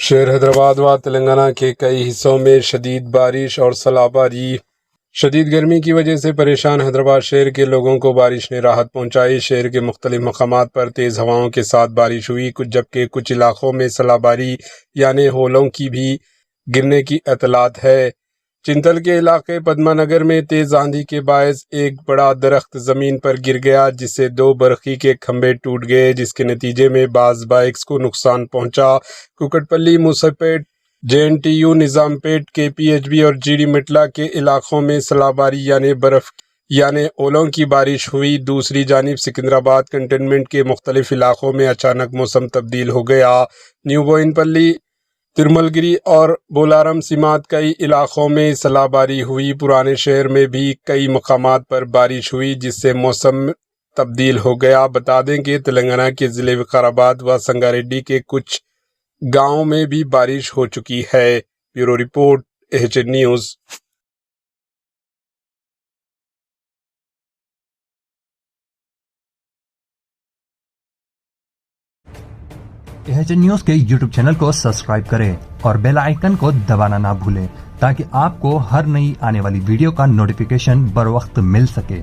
شہر حیدرآباد و تلنگانہ کے کئی حصوں میں شدید بارش اور ژالہ باری۔ شدید گرمی کی وجہ سے پریشان حیدرآباد شہر کے لوگوں کو بارش نے راحت پہنچائی۔ شہر کے مختلف مقامات پر تیز ہوائوں کے ساتھ بارش ہوئی، جبکہ کچھ علاقوں میں ژالہ باری یعنی اولوں کی بھی گرنے کی اطلاعات ہے۔ چنتل کے علاقے پدما نگر میں تیز آندھی کے باعث ایک بڑا درخت زمین پر گر گیا، جس سے 2 برقی کے کھمبے ٹوٹ گئے، جس کے نتیجے میں بعض بائکس کو نقصان پہنچا۔ کوکٹ-پلی، موسیپیٹ، JNTU، نظام پیٹ، KPHB اور GD مٹلہ کے علاقوں میں ژالہ باری یعنی برف یعنی اولوں کی بارش ہوئی۔ دوسری جانب سکندرآباد کنٹینمنٹ کے مختلف علاقوں میں اچانک موسم تبدیل ہو گیا۔ نیو بوئن پلی، ترمل گری اور بولارم سمات کئی علاقوں میں ژالہ باری ہوئی۔ پرانے شہر میں بھی کئی مقامات پر بارش ہوئی، جس سے موسم تبدیل ہو گیا۔ بتا دیں کہ تلنگانہ کے ضلع وقار و سنگاریڈی کے کچھ گاؤں میں بھی بارش ہو چکی ہے۔ Bureau report, AHN news. AHN news کے YouTube چینل کو سبسکرائب کریں اور بیل آئیکن کو دبانا نہ بھولیں تاکہ آپ کو ہر نئی آنے والی ویڈیو کا نوٹیفیکیشن بر وقت مل سکے۔